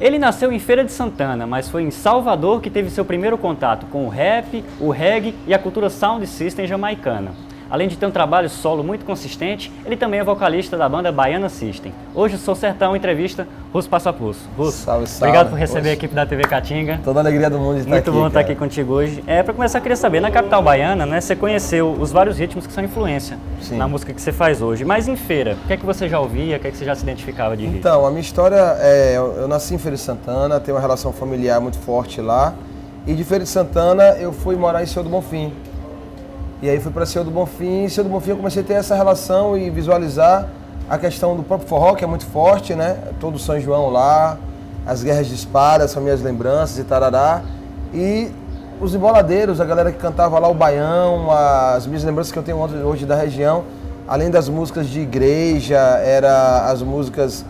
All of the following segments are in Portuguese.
Ele nasceu em Feira de Santana, mas foi em Salvador que teve seu primeiro contato com o rap, o reggae e a cultura sound system jamaicana. Além de ter um trabalho solo muito consistente, ele também é vocalista da banda Baiana System. Hoje o Sou Sertão entrevista Russo Passapulso. Russo, salve, salve. Obrigado por receber a equipe da TV Caatinga. Toda a alegria do mundo de estar Muito aqui. Muito bom estar aqui contigo hoje. Para começar, eu queria saber, na capital baiana, né, você conheceu os vários ritmos que são influência na música que você faz hoje. Mas em Feira, o que é que você já ouvia, o que é que você já se identificava de ritmo? Então, a minha história eu nasci em Feira de Santana, tenho uma relação familiar muito forte lá. E de Feira de Santana eu fui morar em Senhor do Bonfim. E aí fui para Senhor do Bonfim, e em Senhor do Bonfim eu comecei a ter essa relação e visualizar a questão do próprio forró, que é muito forte, né? Todo São João lá, as guerras de espadas, são minhas lembranças e tarará. E os emboladeiros, a galera que cantava lá o baião, as minhas lembranças que eu tenho hoje da região, além das músicas de igreja, era as músicas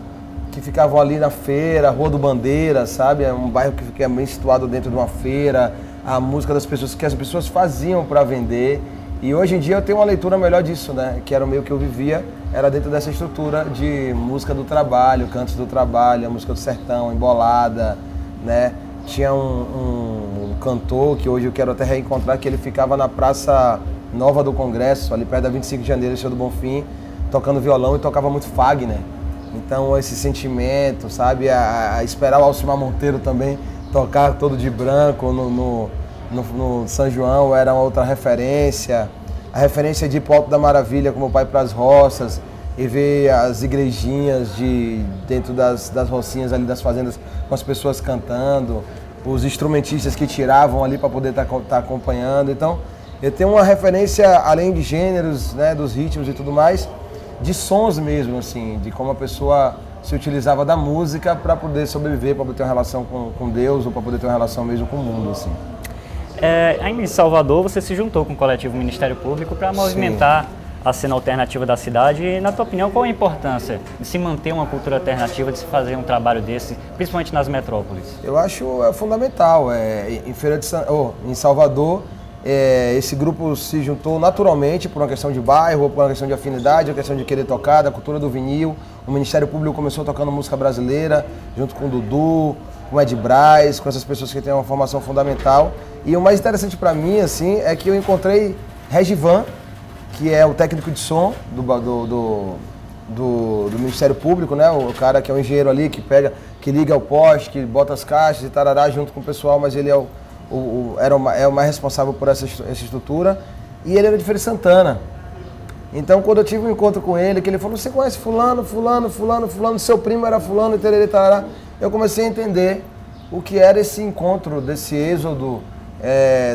que ficavam ali na feira, Rua do Bandeira, sabe? É um bairro que fica bem situado dentro de uma feira, a música das pessoas que as pessoas faziam para vender. E hoje em dia eu tenho uma leitura melhor disso, né? Que era o meio que eu vivia, era dentro dessa estrutura de música do trabalho, cantos do trabalho, a música do sertão, embolada, né? Tinha um cantor que hoje eu quero até reencontrar, que ele ficava na Praça Nova do Congresso, ali perto da 25 de janeiro, Senhor do Bonfim, tocando violão e tocava muito Fagner. Então esse sentimento, sabe? A esperar o Alcimar Monteiro também tocar todo de branco no São João era uma outra referência. A referência de Alto da Maravilha, como o Pai para as Roças, e ver as igrejinhas dentro das rocinhas ali das fazendas com as pessoas cantando, os instrumentistas que tiravam ali para poder tá acompanhando. Então, eu tenho uma referência, além de gêneros, né, dos ritmos e tudo mais, de sons mesmo, assim, de como a pessoa se utilizava da música para poder sobreviver, para poder ter uma relação com Deus ou para poder ter uma relação mesmo com o mundo, assim. Ainda em Salvador, você se juntou com o coletivo Ministério Público para movimentar a cena alternativa da cidade. E, na tua opinião, qual a importância de se manter uma cultura alternativa, de se fazer um trabalho desse, principalmente nas metrópoles? Eu acho fundamental. Em Salvador, esse grupo se juntou naturalmente por uma questão de bairro, por uma questão de afinidade, uma questão de querer tocar, da cultura do vinil. O Ministério Público começou tocando música brasileira, junto com o Dudu, com o Ed Braz, com essas pessoas que têm uma formação fundamental. E o mais interessante para mim, assim, é que eu encontrei Regivan, que é o técnico de som do Ministério Público, né? O cara que é o engenheiro ali, que liga o poste, que bota as caixas e tarará junto com o pessoal, mas ele é o mais responsável por essa estrutura. E ele era de Feira de Santana. Então, quando eu tive um encontro com ele, que ele falou, você conhece fulano, seu primo era fulano, e tererê, tarará, eu comecei a entender o que era esse encontro, desse êxodo,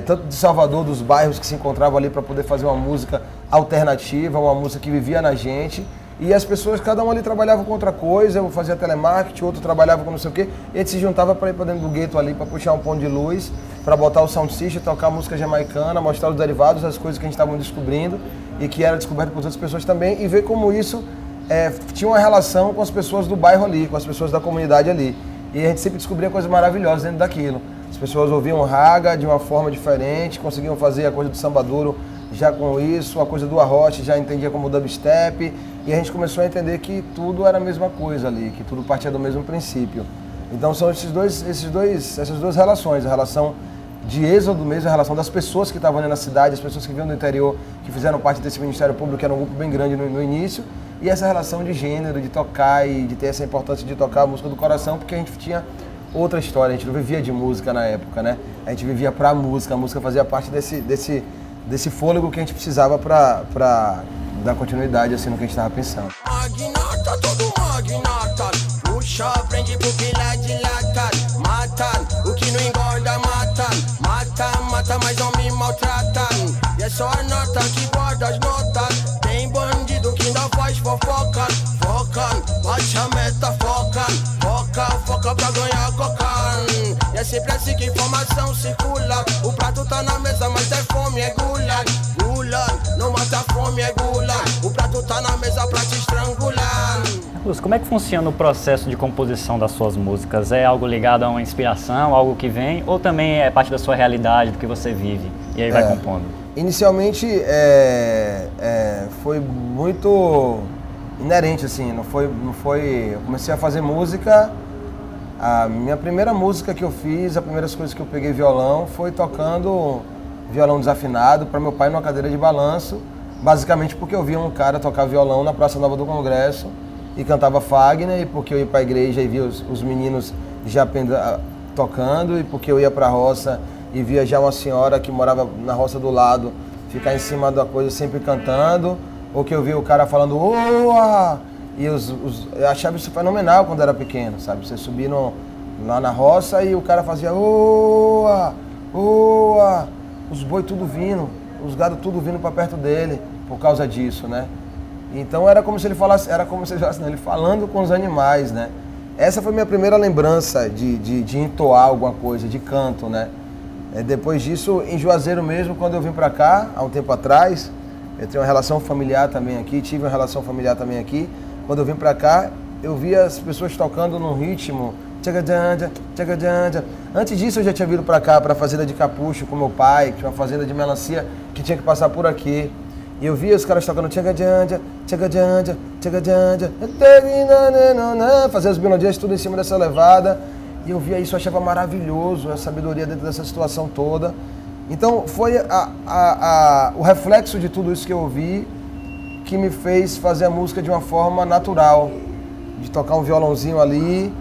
tanto de Salvador, dos bairros que se encontravam ali para poder fazer uma música alternativa, uma música que vivia na gente. E as pessoas, cada um ali trabalhava com outra coisa, eu fazia telemarketing, outro trabalhava com não sei o quê, e a gente se juntava para ir para dentro do gueto ali, para puxar um ponto de luz, para botar o sound system, tocar música jamaicana, mostrar os derivados, as coisas que a gente estava descobrindo e que era descoberto por outras pessoas também, e ver como isso tinha uma relação com as pessoas do bairro ali, com as pessoas da comunidade ali. E a gente sempre descobria coisas maravilhosas dentro daquilo. As pessoas ouviam raga de uma forma diferente, conseguiam fazer a coisa do samba duro já com isso, a coisa do arrote já entendia como dubstep, e a gente começou a entender que tudo era a mesma coisa ali, que tudo partia do mesmo princípio. Então são essas duas relações, a relação de êxodo mesmo, a relação das pessoas que estavam ali na cidade, as pessoas que vinham do interior, que fizeram parte desse Ministério Público, que era um grupo bem grande no início, e essa relação de gênero, de tocar e de ter essa importância de tocar a música do coração, porque a gente tinha outra história, a gente não vivia de música na época, né? A gente vivia pra música, a música fazia parte desse fôlego que a gente precisava pra dar continuidade assim no que a gente estava pensando. Magnata, todo magnata, puxa, prende pro pilar de lata, mata, o que não engorda mata, mas não me maltrata. E é só a nota que guarda as notas, tem bandido que ainda faz fofoca, bate a meta, foca pra ganhar cocan. E é sempre assim que informação circula, o prato tá na mesa, mas é fome, é gula, não mata a fome, é gula, o prato tá na mesa pra te estrangular. Luz, como é que funciona o processo de composição das suas músicas? É algo ligado a uma inspiração, algo que vem, ou também é parte da sua realidade, do que você vive, e aí vai compondo? Inicialmente foi muito inerente, assim, não foi. Eu comecei a fazer música, A minha primeira música que eu fiz, as primeiras coisas que eu peguei violão foi tocando violão desafinado para meu pai numa cadeira de balanço, basicamente porque eu via um cara tocar violão na Praça Nova do Congresso e cantava Fagner, e porque eu ia para a igreja e via os meninos já tocando, e porque eu ia para a roça e via já uma senhora que morava na roça do lado ficar em cima da coisa sempre cantando, ou que eu via o cara falando oa! E eu achava isso fenomenal quando era pequeno, sabe? Você subia lá na roça e o cara fazia oa! Oa! Os boi tudo vindo, os gado tudo vindo para perto dele por causa disso, né? Então era como se ele falasse, ele falando com os animais, né? Essa foi minha primeira lembrança de entoar alguma coisa, de canto, né? Depois disso, em Juazeiro mesmo, quando eu vim para cá, há um tempo atrás, eu tenho uma relação familiar também aqui, tive uma relação familiar também aqui. Quando eu vim para cá, eu via as pessoas tocando num ritmo tchagadjanja, tchagadjanja. Antes disso, eu já tinha vindo para cá, para a fazenda de Capucho com meu pai, que tinha uma fazenda de melancia que tinha que passar por aqui. E eu via os caras tocando tchagadjanja, tchagadjanja, tchagadjanja, fazer as melodias tudo em cima dessa levada. E eu via isso, eu achava maravilhoso, a sabedoria dentro dessa situação toda. Então foi o reflexo de tudo isso que eu ouvi que me fez fazer a música de uma forma natural, de tocar um violãozinho ali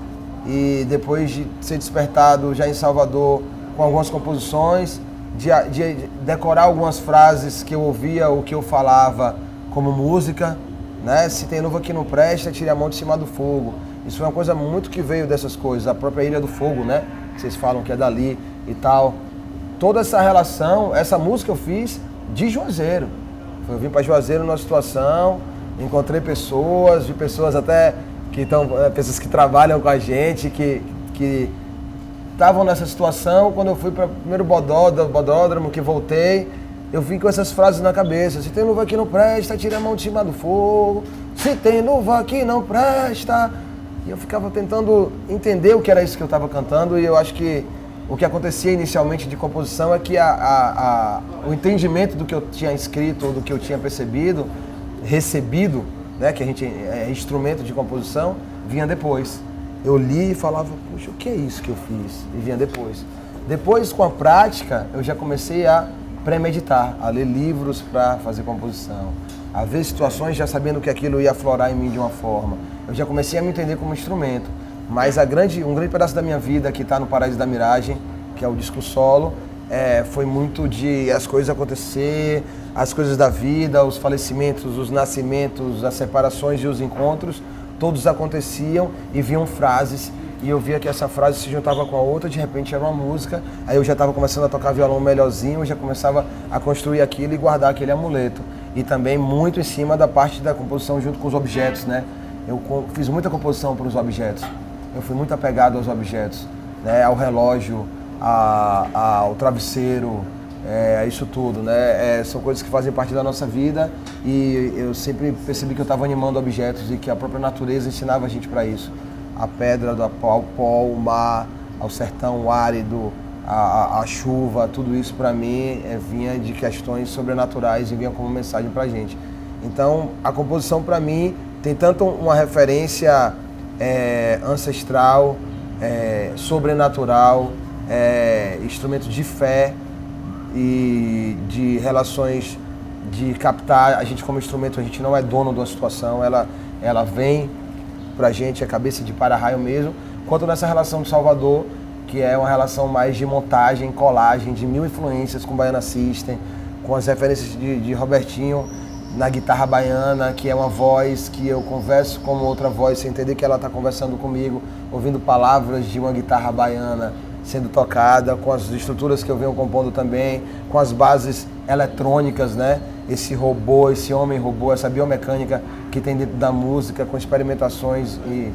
e depois de ser despertado já em Salvador com algumas composições, de decorar algumas frases que eu ouvia ou que eu falava como música, né? Se tem luva que não presta, tire a mão de cima do fogo. Isso foi uma coisa muito que veio dessas coisas, a própria Ilha do Fogo, né? Vocês falam que é dali e tal. Toda essa relação, essa música eu fiz de Juazeiro. Eu vim para Juazeiro numa situação, encontrei pessoas, vi pessoas até que pessoas que trabalham com a gente, que estavam nessa situação. Quando eu fui para o primeiro bodódromo, que voltei, eu vim com essas frases na cabeça. Se tem luva que não presta, tira a mão de cima do fogo. Se tem luva que não presta. E eu ficava tentando entender o que era isso que eu estava cantando, e eu acho que o que acontecia inicialmente de composição é que o entendimento do que eu tinha escrito ou do que eu tinha recebido, né, que a gente é instrumento de composição, vinha depois. Eu li e falava, puxa, o que é isso que eu fiz? E vinha depois. Depois, com a prática, eu já comecei a premeditar, a ler livros para fazer composição, a ver situações já sabendo que aquilo ia aflorar em mim de uma forma. Eu já comecei a me entender como instrumento. Mas um grande pedaço da minha vida que está no Paraíso da Miragem, que é o disco solo, foi muito de as coisas acontecer, as coisas da vida, os falecimentos, os nascimentos, as separações e os encontros, todos aconteciam e vinham frases, e eu via que essa frase se juntava com a outra, de repente era uma música, aí eu já estava começando a tocar violão melhorzinho, eu já começava a construir aquilo e guardar aquele amuleto. E também muito em cima da parte da composição junto com os objetos, né? Eu fiz muita composição para os objetos. Eu fui muito apegado aos objetos, né? Ao relógio, ao travesseiro, isso tudo, né? São coisas que fazem parte da nossa vida, e eu sempre percebi que eu estava animando objetos e que a própria natureza ensinava a gente para isso. A pedra, ao pó, o mar, ao sertão árido, a chuva, tudo isso para mim vinha de questões sobrenaturais e vinha como mensagem para a gente. Então a composição para mim tem tanto uma referência ancestral, sobrenatural, instrumento de fé e de relações de captar a gente como instrumento. A gente não é dono da situação, ela vem pra gente, a cabeça de para-raio mesmo, quanto nessa relação de Salvador, que é uma relação mais de montagem, colagem, de mil influências com Baiana System, com as referências de Robertinho na guitarra baiana, que é uma voz que eu converso como outra voz, sem entender que ela está conversando comigo, ouvindo palavras de uma guitarra baiana sendo tocada, com as estruturas que eu venho compondo também, com as bases eletrônicas, né? Esse robô, esse homem-robô, essa biomecânica que tem dentro da música, com experimentações e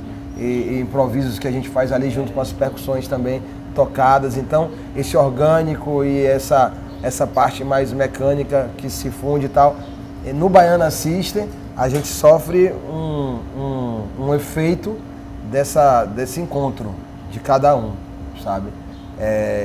improvisos que a gente faz ali junto com as percussões também tocadas. Então, esse orgânico e essa parte mais mecânica que se funde e tal. No Baiana System, a gente sofre um efeito desse encontro de cada um, sabe?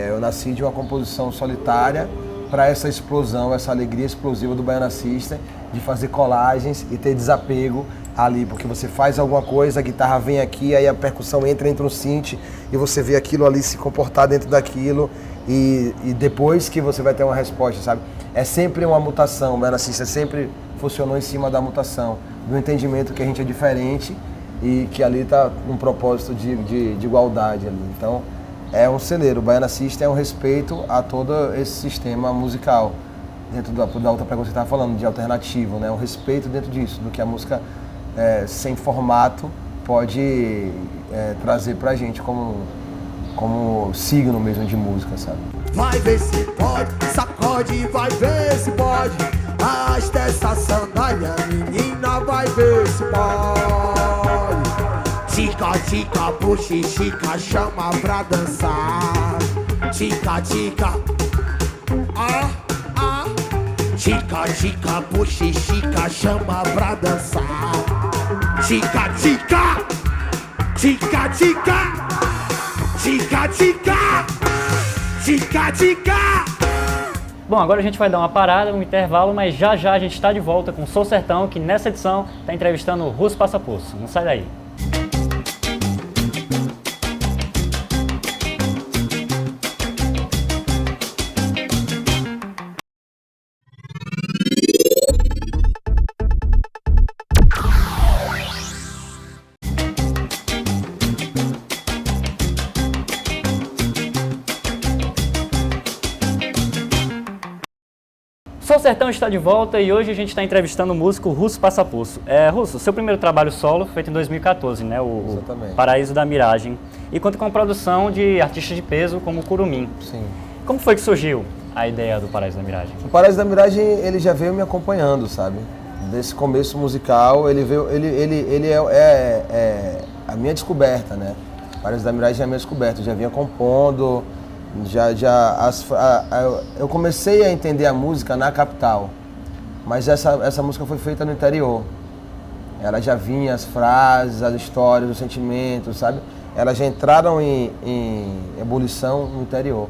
Eu nasci de uma composição solitária para essa explosão, essa alegria explosiva do Baiana System, de fazer colagens e ter desapego ali, porque você faz alguma coisa, a guitarra vem aqui, aí a percussão entra no synth e você vê aquilo ali se comportar dentro daquilo e depois que você vai ter uma resposta, sabe? É sempre uma mutação, o Baiana System sempre funcionou em cima da mutação, do entendimento que a gente é diferente e que ali está um propósito de igualdade ali. Então, é um celeiro. O Baiana System é um respeito a todo esse sistema musical, dentro da outra pergunta que você estava falando, de alternativo, né? Um respeito dentro disso, do que a música sem formato pode trazer pra gente como signo mesmo de música, sabe? Vai ver se pode, sacode, vai ver se pode. Arrasta essa sandália, menina, vai ver se pode. Tica, tica, puxa, chica, chama pra dançar. Tica, tica, tica, tica, puxa, chica, chama pra dançar. Tica, tica, tica, tica, tica, tica, tica, tica. Bom, agora a gente vai dar uma parada, um intervalo, mas já já a gente está de volta com o Sou Sertão, que nessa edição está entrevistando o Russo Passapoço. Não sai daí. Sou Sertão está de volta e hoje a gente está entrevistando o músico Russo Passapoço. Russo, seu primeiro trabalho solo feito em 2014, né? O Exatamente. Paraíso da Miragem. E conta com a produção de artistas de peso como o Curumim. Sim. Como foi que surgiu a ideia do Paraíso da Miragem? O Paraíso da Miragem, ele já veio me acompanhando, sabe? Desse começo musical, ele é a minha descoberta, né? O Paraíso da Miragem é a minha descoberta. Eu já vinha compondo, eu comecei a entender a música na capital, mas essa música foi feita no interior. Ela já vinha, as frases, as histórias, os sentimentos, sabe? Elas já entraram em ebulição no interior.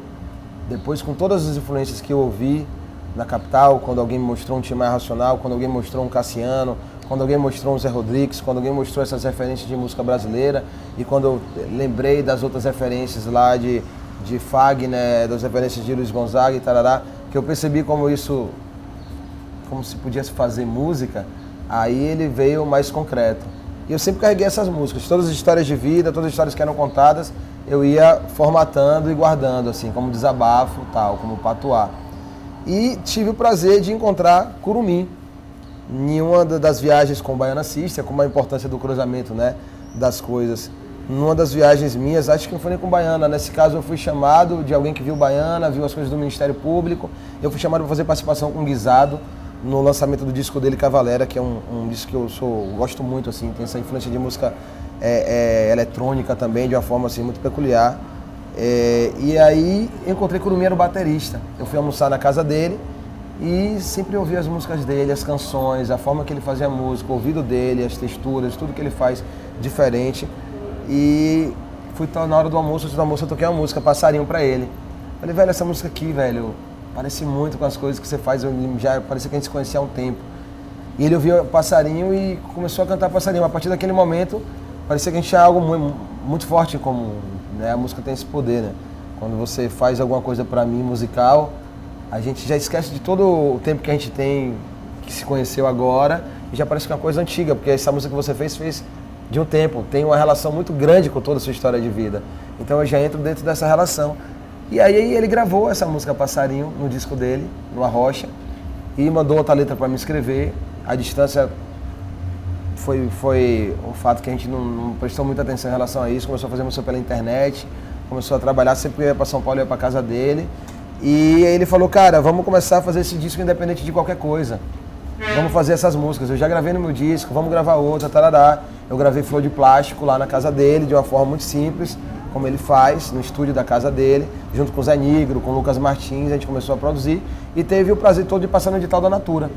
Depois, com todas as influências que eu ouvi na capital, quando alguém me mostrou um Tim Maia Racional, quando alguém mostrou um Cassiano, quando alguém mostrou um Zé Rodrigues, quando alguém mostrou essas referências de música brasileira, e quando eu lembrei das outras referências lá de Fagner, das referências de Luiz Gonzaga e tarará, que eu percebi como se podia se fazer música, aí ele veio mais concreto. E eu sempre carreguei essas músicas, todas as histórias de vida, todas as histórias que eram contadas, eu ia formatando e guardando, assim, como desabafo, tal, como patuá. E tive o prazer de encontrar Curumim em uma das viagens com o Baiana System, com a importância do cruzamento, né, das coisas. Numa das viagens minhas, acho que não foi nem com Baiana, nesse caso eu fui chamado de alguém que viu Baiana, viu as coisas do Ministério Público, eu fui chamado para fazer participação com o Guisado no lançamento do disco dele, Cavalera, que é um disco que eu gosto muito, assim, tem essa influência de música eletrônica também, de uma forma assim, muito peculiar. E aí encontrei Curumim, era o baterista, eu fui almoçar na casa dele e sempre ouvi as músicas dele, as canções, a forma que ele fazia a música, o ouvido dele, as texturas, tudo que ele faz diferente. E fui na hora do almoço, antes do almoço eu toquei uma música, Passarinho, pra ele. Falei, velho, essa música aqui, velho, parece muito com as coisas que você faz, já parecia que a gente se conhecia há um tempo. E ele ouviu Passarinho e começou a cantar Passarinho. A partir daquele momento, parecia que a gente tinha algo muito forte em comum, né? A música tem esse poder, né? Quando você faz alguma coisa pra mim, musical, a gente já esquece de todo o tempo que a gente tem, que se conheceu agora, e já parece que é uma coisa antiga, porque essa música que você fez de um tempo, tem uma relação muito grande com toda a sua história de vida. Então eu já entro dentro dessa relação. E aí ele gravou essa música Passarinho no disco dele, no Arrocha, e mandou outra letra para me escrever. A distância foi um fato que a gente não prestou muita atenção em relação a isso, começou a fazer música pela internet, começou a trabalhar, sempre ia para São Paulo, ia para casa dele. E aí ele falou, cara, vamos começar a fazer esse disco independente de qualquer coisa. Vamos fazer essas músicas, eu já gravei no meu disco, vamos gravar outra, tarará. Eu gravei Flor de Plástico lá na casa dele, de uma forma muito simples, como ele faz, no estúdio da casa dele, junto com o Zé Nigro, com o Lucas Martins, a gente começou a produzir e teve o prazer todo de passar no edital da Natura.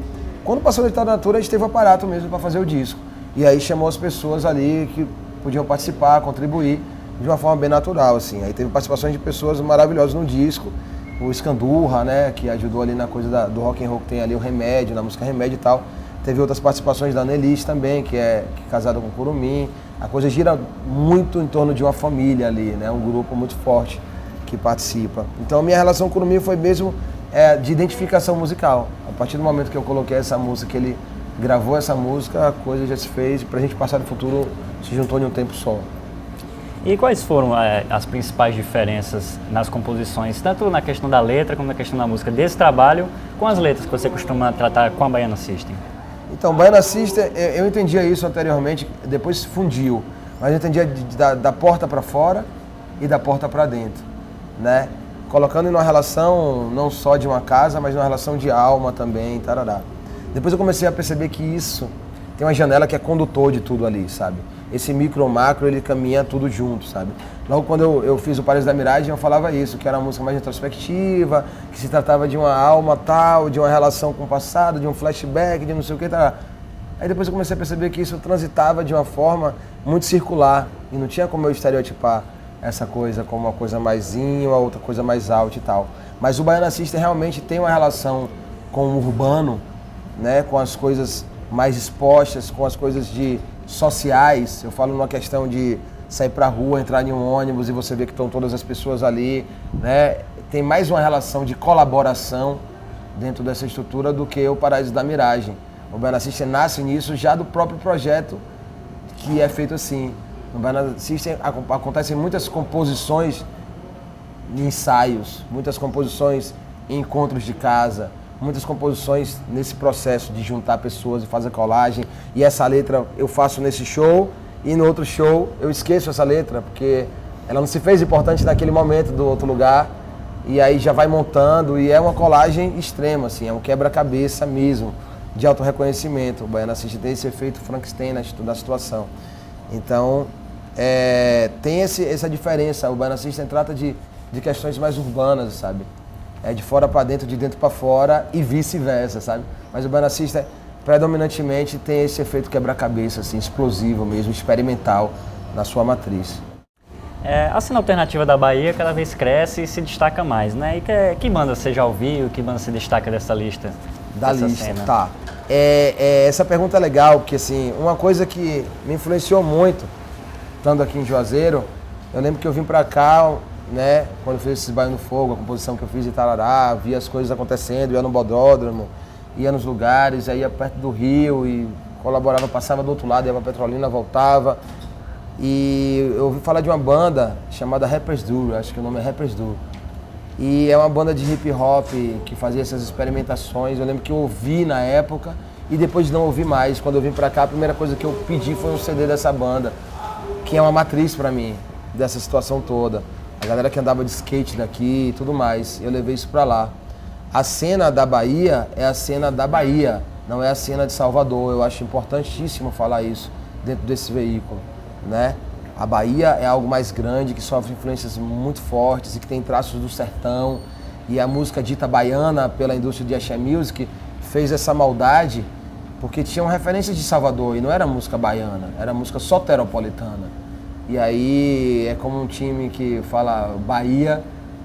Quando passou no edital da Natura, a gente teve o aparato mesmo para fazer o disco. E aí chamou as pessoas ali que podiam participar, contribuir, de uma forma bem natural, assim. Aí teve participações de pessoas maravilhosas no disco, o Escandurra, né, que ajudou ali na coisa do rock and roll que tem ali, o Remédio, na música Remédio e tal. Teve outras participações da Nelis também, que é casada com o Curumim. A coisa gira muito em torno de uma família ali, né? Um grupo muito forte que participa. Então, minha relação com o Curumim foi mesmo de identificação musical. A partir do momento que eu coloquei essa música, que ele gravou essa música, a coisa já se fez, pra gente passar no futuro, se juntou em um tempo só. E quais foram as principais diferenças nas composições, tanto na questão da letra como na questão da música, desse trabalho com as letras que você costuma tratar com a Baiana System? Então, Baiana System, eu entendia isso anteriormente, depois se fundiu, mas eu entendia da porta para fora e da porta para dentro, né? Colocando em uma relação não só de uma casa, mas uma relação de alma também, tarará. Depois eu comecei a perceber que isso tem uma janela que é condutor de tudo ali, sabe? Esse micro macro, ele caminha tudo junto, sabe? Logo quando eu fiz o Paraíso da Miragem, eu falava isso, que era uma música mais introspectiva, que se tratava de uma alma tal, de uma relação com o passado, de um flashback, de não sei o que, tal. Aí depois eu comecei a perceber que isso transitava de uma forma muito circular, e não tinha como eu estereotipar essa coisa como uma coisa mais in, uma outra coisa mais out e tal. Mas o Baiana System realmente tem uma relação com o urbano, né? Com as coisas mais expostas, com as coisas sociais. Eu falo numa questão de sair pra rua, entrar em um ônibus e você vê que estão todas as pessoas ali, né? Tem mais uma relação de colaboração dentro dessa estrutura do que o Paraíso da Miragem. O Baiana System nasce nisso já do próprio projeto que é feito assim. No Baiana System acontecem muitas composições em ensaios, muitas composições em encontros de casa, muitas composições nesse processo de juntar pessoas e fazer colagem. E essa letra eu faço nesse show e no outro show eu esqueço essa letra, porque ela não se fez importante naquele momento do outro lugar. E aí já vai montando e é uma colagem extrema, assim, é um quebra-cabeça mesmo, de autorreconhecimento. O Baiana System tem esse efeito Frankenstein da situação. Então, tem essa diferença. O Baiana System trata de questões mais urbanas, sabe? É de fora para dentro, de dentro para fora e vice-versa, sabe? Mas o Baiana System predominantemente tem esse efeito quebra-cabeça, assim, explosivo mesmo, experimental na sua matriz. A cena alternativa da Bahia cada vez cresce e se destaca mais, né? E que banda você já ouviu? Que banda se destaca dessa lista? Da lista, cena? Tá. Essa pergunta é legal, porque assim, uma coisa que me influenciou muito, estando aqui em Juazeiro, eu lembro que eu vim pra cá, né, quando eu fiz esse Baiano Fogo, a composição que eu fiz em Tarará, via as coisas acontecendo, ia no bodódromo, ia nos lugares, aí ia perto do rio e colaborava, passava do outro lado, ia pra Petrolina, voltava. E eu ouvi falar de uma banda chamada Rappers Do, acho que o nome é Rappers Do. E é uma banda de hip hop que fazia essas experimentações. Eu lembro que eu ouvi na época e depois não ouvi mais. Quando eu vim pra cá, a primeira coisa que eu pedi foi um CD dessa banda, que é uma matriz pra mim, dessa situação toda. A galera que andava de skate daqui e tudo mais, eu levei isso pra lá. A cena da Bahia é a cena da Bahia, não é a cena de Salvador. Eu acho importantíssimo falar isso dentro desse veículo, né? A Bahia é algo mais grande, que sofre influências muito fortes e que tem traços do sertão. E a música dita baiana pela indústria de axé music fez essa maldade porque tinham referências de Salvador e não era música baiana, era música soteropolitana. E aí é como um time que fala Bahia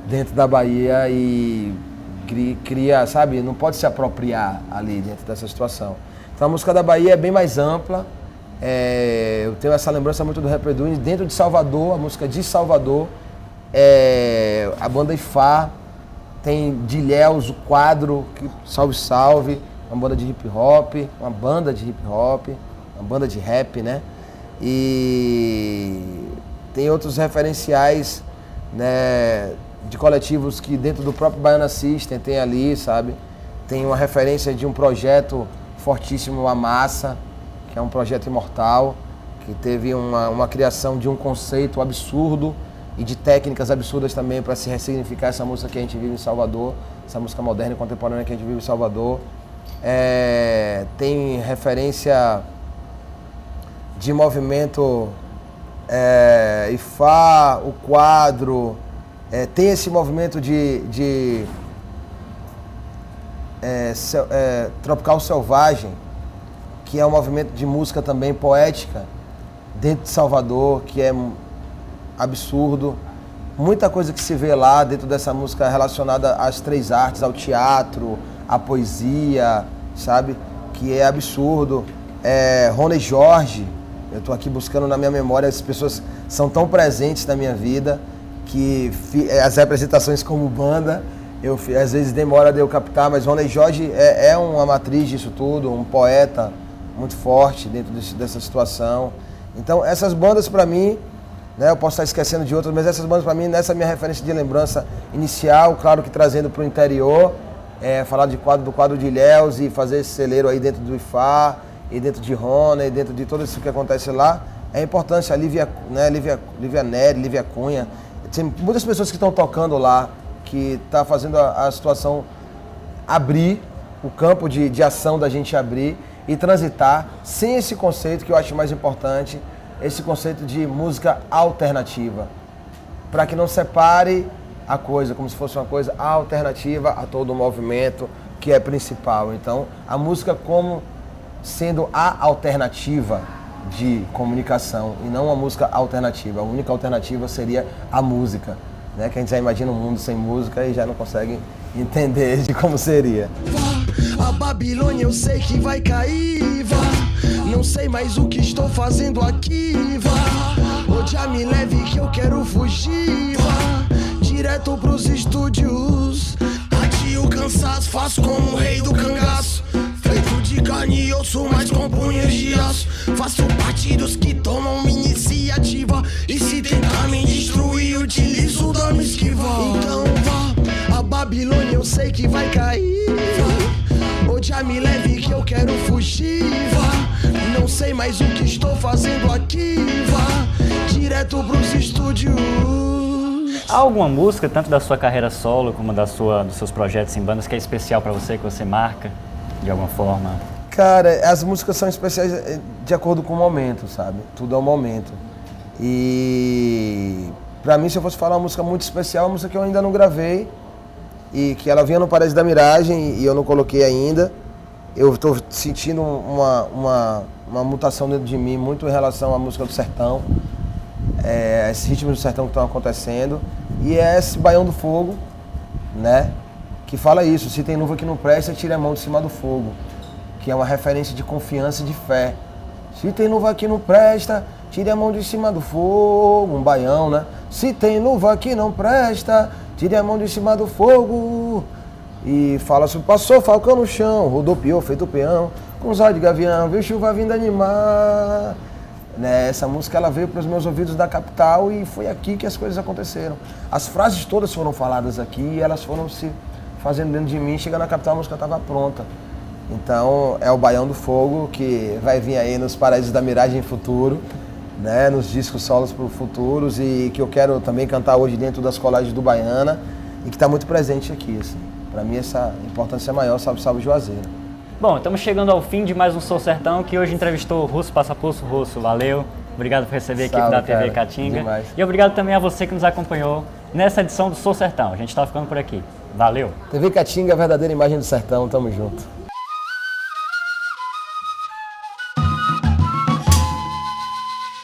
dentro da Bahia e cria, sabe, não pode se apropriar ali dentro dessa situação. Então a música da Bahia é bem mais ampla. Eu tenho essa lembrança muito do Rapper Do. Dentro de Salvador, a música de Salvador, a banda Ifá, tem Dilhéus, o Quadro, Salve Salve, uma banda de hip hop, uma banda de rap, né? E tem outros referenciais, né, de coletivos que dentro do próprio Baiana System tem ali, sabe? Tem uma referência de um projeto fortíssimo, a Massa, que é um projeto imortal, que teve uma criação de um conceito absurdo e de técnicas absurdas também para se ressignificar essa música que a gente vive em Salvador, essa música moderna e contemporânea que a gente vive em Salvador. Tem referência de movimento Ifá, o Quadro, tem esse movimento de Tropical Selvagem, que é um movimento de música também poética dentro de Salvador, que é absurdo. Muita coisa que se vê lá dentro dessa música relacionada às três artes, ao teatro, à poesia, sabe? que é absurdo. Rony Jorge, eu tô aqui buscando na minha memória, as pessoas são tão presentes na minha vida que as representações como banda, às vezes demora de eu captar, mas Rony Jorge é uma matriz disso tudo, um poeta muito forte dentro dessa situação. Então essas bandas para mim, né, eu posso estar esquecendo de outras, mas essas bandas para mim, nessa minha referência de lembrança inicial, claro que trazendo para o interior, falar do quadro de Ilhéus e fazer esse celeiro aí dentro do IFA, e dentro de Rona, e dentro de tudo isso que acontece lá, é importante. A Lívia Neri, Lívia Cunha, tem muitas pessoas que estão tocando lá, que está fazendo a situação abrir, o campo de ação da gente abrir e transitar sem esse conceito que eu acho mais importante, esse conceito de música alternativa, para que não separe a coisa como se fosse uma coisa alternativa a todo o movimento que é principal. Então, a música como sendo a alternativa de comunicação e não uma música alternativa. A única alternativa seria a música, né? Que a gente já imagina um mundo sem música e já não consegue entender de como seria. A Babilônia eu sei que vai cair, não sei mais o que estou fazendo aqui, hoje já me leve que eu quero fugir, direto pros estúdios. Aqui o cansaço, faço como o rei do cangaço, feito de carne e osso, mas com punhos de aço. Faço parte dos que tomam iniciativa, e se tentar me destruir, utilizo da minha esquiva. Então vá, a Babilônia eu sei que vai cair, hoje já me leve que eu quero fugir, não sei mais o que estou fazendo aqui, direto pros estúdios. Há alguma música, tanto da sua carreira solo como dos seus projetos em bandas, que é especial pra você, que você marca de alguma forma? Cara, as músicas são especiais de acordo com o momento, sabe? Tudo é um momento. E pra mim, se eu fosse falar uma música muito especial, uma música que eu ainda não gravei e que ela vinha no Paraíso da Miragem e eu não coloquei ainda. Eu estou sentindo uma mutação dentro de mim muito em relação à música do sertão, esses ritmos do sertão que estão acontecendo, e é esse Baião do Fogo, né, que fala isso: se tem luva que não presta, tire a mão de cima do fogo, que é uma referência de confiança e de fé. Se tem luva que não presta, tire a mão de cima do fogo, um baião, né? Se tem luva que não presta, tire a mão de cima do fogo. E fala assim: passou falcão no chão, rodopiou feito peão, com os olhos de gavião, viu chuva vindo animar. Né? Essa música ela veio para os meus ouvidos da capital e foi aqui que as coisas aconteceram. As frases todas foram faladas aqui e elas foram se fazendo dentro de mim. Chegando na capital, a música estava pronta. Então é o Baião do Fogo que vai vir aí nos Paraísos da Miragem futuro, né? Nos discos solos para futuros, e que eu quero também cantar hoje dentro das colagens do Baiana e que está muito presente aqui, assim. Para mim essa importância é maior. Salve, salve, Juazeiro. Bom, estamos chegando ao fim de mais um Sou Sertão, que hoje entrevistou o Russo Passapulso. Russo, valeu. Obrigado por receber a equipe da TV Caatinga. Demais. E obrigado também a você que nos acompanhou nessa edição do Sou Sertão. A gente está ficando por aqui. Valeu. TV Caatinga, a verdadeira imagem do sertão. Tamo junto.